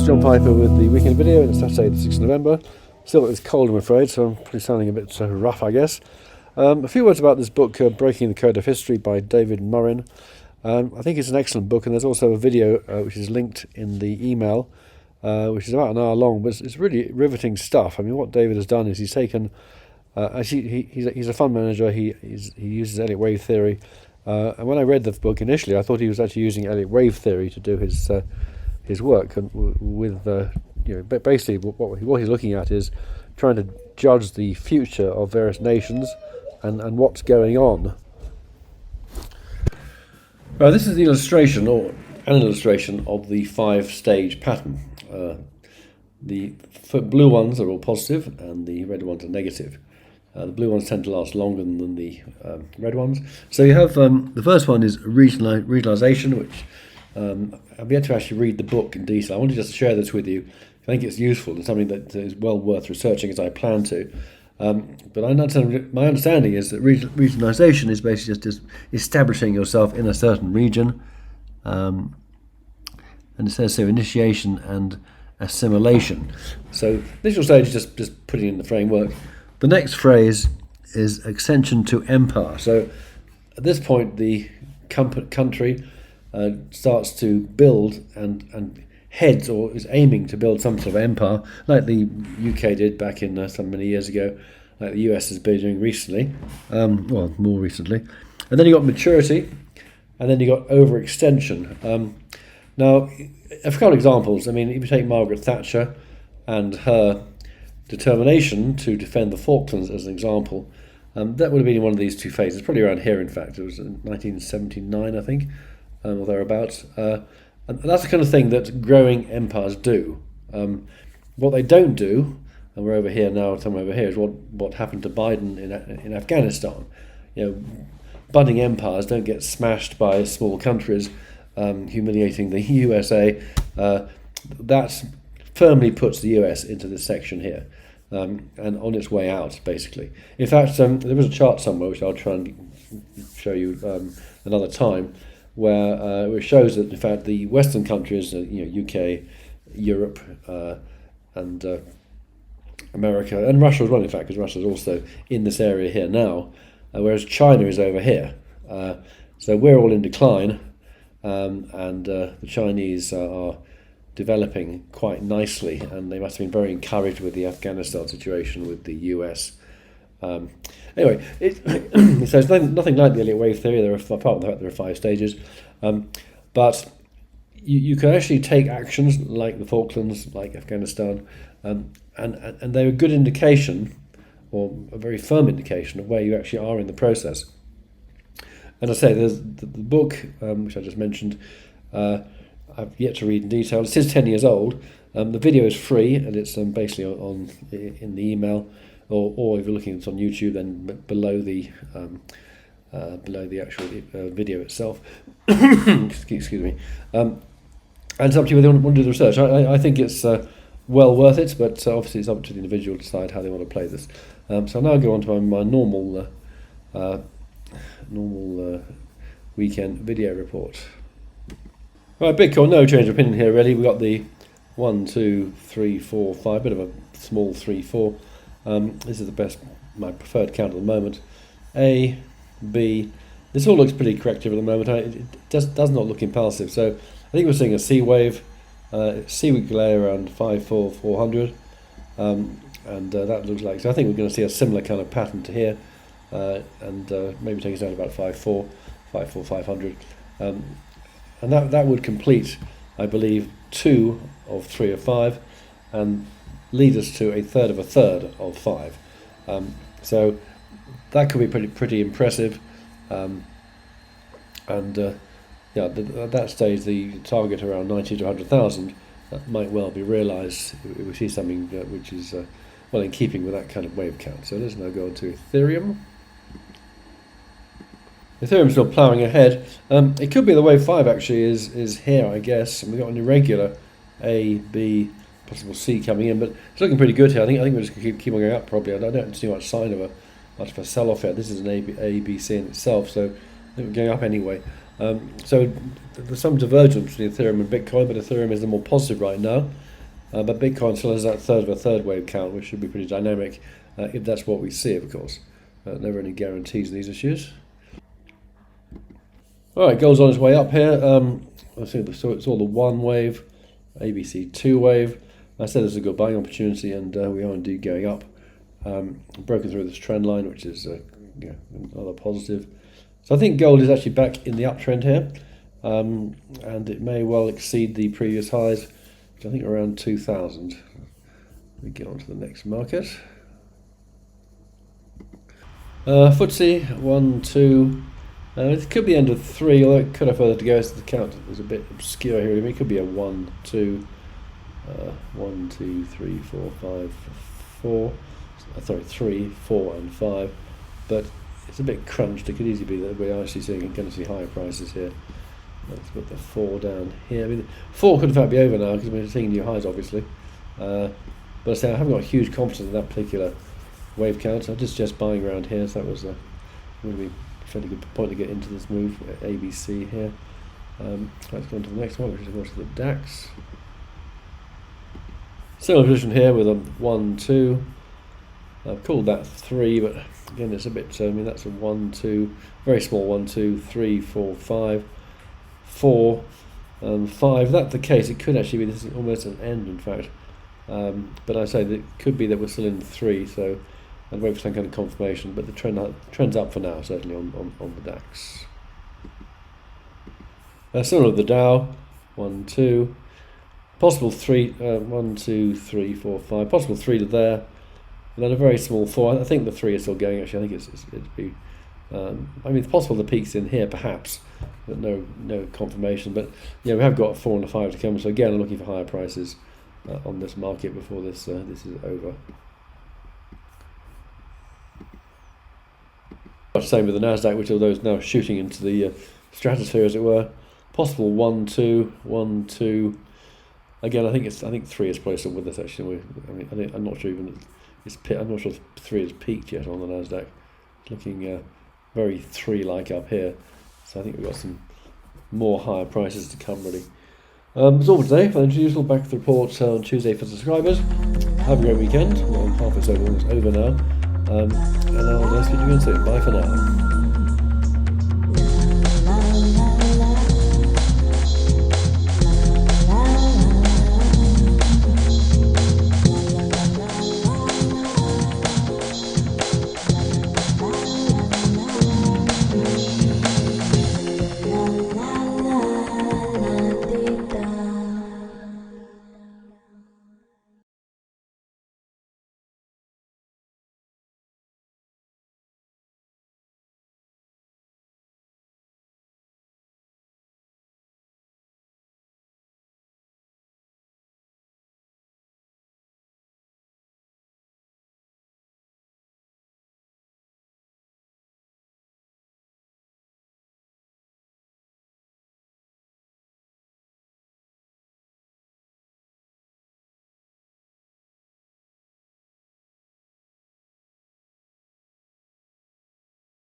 John Piper with the weekend video. It's Saturday the 6th of November. Still it's cold, I'm afraid, so I'm probably sounding a bit rough, I guess. A few words about this book, Breaking the Code of History by David Murrin. I think it's an excellent book, and there's also a video which is linked in the email, which is about an hour long, but it's really riveting stuff. I mean, what David has done is he's taken, actually he's a fund manager, he uses Elliott wave theory, and when I read the book initially, I thought he was actually using Elliott wave theory to do his work, and with basically what he's looking at is trying to judge the future of various nations and what's going on. This is the illustration, or an illustration of the 5-stage pattern. The blue ones are all positive and the red ones are negative. The blue ones tend to last longer than the red ones. So you have the first one is regionalization, which I've yet to actually read the book in detail. I wanted just to share this with you. I think it's useful and something that is well worth researching, as I plan to. But my understanding is that regionalization is basically just establishing yourself in a certain region. And it says so, initiation and assimilation. So initial stage is just putting in the framework. The next phrase is ascension to empire. So at this point, the country starts to build and heads, or is aiming to build some sort of empire, like the UK did back in so many years ago, like the US has been doing recently, more recently. And then you got maturity, and then you got overextension. Now, a couple of examples. I mean, if you take Margaret Thatcher and her determination to defend the Falklands as an example, that would have been in one of these two phases, probably around here, in fact. It was in 1979, I think, or thereabouts. And that's the kind of thing that growing empires do. What they don't do, and we're over here now, somewhere over here, is what happened to Biden in Afghanistan. Budding empires don't get smashed by small countries, humiliating the USA. That firmly puts the US into this section here, and on its way out, basically. In fact, there was a chart somewhere, which I'll try and show you another time, where it shows that, in fact, the Western countries, UK, Europe, and America, and Russia as well, in fact, because Russia is also in this area here now, whereas China is over here. So we're all in decline, and the Chinese are developing quite nicely, and they must have been very encouraged with the Afghanistan situation with the US. Anyway, so it's nothing like the Elliott wave theory. Apart from the fact there are 5 stages, but you can actually take actions like the Falklands, like Afghanistan, and they're a good indication, or a very firm indication, of where you actually are in the process. And I say, there's the book, which I just mentioned. I've yet to read in detail. It is 10 years old. The video is free, and it's basically in the email. Or if you're looking at it on YouTube, then below the actual video itself. Excuse me. And it's up to you whether you want to do the research. I think it's well worth it, but obviously it's up to the individual to decide how they want to play this. So I'll now go on to my normal weekend video report. Right, Bitcoin, no change of opinion here really. We've got the 1, 2, 3, 4, 5, bit of a small 3, 4. This is my preferred count at the moment. A, B. This all looks pretty corrective at the moment. It does not look impulsive. So I think we're seeing a C wave. C-week delay around 54400, and that looks like. So I think we're going to see a similar kind of pattern to here, and maybe take us down to about 54500, and that would complete, I believe, 2 of 3 of 5, and lead us to a third of 5. So that could be pretty impressive, at that stage, the target around 90 to 100,000 might well be realised if we see something which is well in keeping with that kind of wave count. So let's now go on to Ethereum. Ethereum's still ploughing ahead. It could be the wave 5 actually is here, I guess, and we've got an irregular A, B, possible C coming in, but it's looking pretty good here. I think we're just going to keep on going up probably. I don't see much sign of much of a sell-off here. This is an A, B, C in itself, so I think we're going up anyway. So there's some divergence between Ethereum and Bitcoin, but Ethereum is the more positive right now. But Bitcoin still has that third of a third wave count, which should be pretty dynamic if that's what we see, of course. Never any guarantees in these issues. All right, gold's on its way up here. I think so. It's all the one wave, ABC 2 wave. I said there's a good buying opportunity, and we are indeed going up. Broken through this trend line, which is another positive. So I think gold is actually back in the uptrend here, and it may well exceed the previous highs, which I think are around 2,000. We get on to the next market. FTSE 1, 2. It could be under 3, although it could have further to go. So the count is a bit obscure here. It could be a 1, 2, 1, 2, 3, 4, 5, 4. Sorry, 3, 4, and 5. But it's a bit crunched. It could easily be that we're actually going to see higher prices here. Let's put the 4 down here. I mean, 4 could in fact be over now because we're seeing new highs, obviously. But I say I haven't got huge confidence in that particular wave count. So I'm just buying around here. So that was would be a fairly good point to get into this move. ABC here. Let's go on to the next one, which is of course the DAX. Similar position here with a 1, 2. I've called that 3, but again it's a bit. I mean that's a 1, 2, very small 1, 2, 3, 4, 5, 4, and 5. If that's the case, it could actually be this is almost an end, in fact. But I say that it could be that we're still in 3, so I'd wait for some kind of confirmation. But the trend's up for now, certainly on the DAX. Similar to the Dow, 1, 2, possible 3, 1, 2, 3, 4, 5, possible 3 to there. And then a very small 4. I think the 3 is still going. Actually, I think it'd be. I mean, it's possible the peak's in here, perhaps, but no confirmation. But yeah, we have got 4 and a 5 to come. So again, I'm looking for higher prices on this market before this is over. Much same with the Nasdaq, which although is now shooting into the stratosphere, as it were. Possible 1, 2, 1, 2. Again, I think 3 is probably still with us. Actually, I'm not sure even. I'm not sure if 3 has peaked yet on the Nasdaq. It's looking very 3-like up here. So I think we've got some more higher prices to come, really. That's all for today. Financial Useful, back with the report on Tuesday for subscribers. Have a great weekend. Well, half it's over now. And I'll speak to you again soon. Bye for now.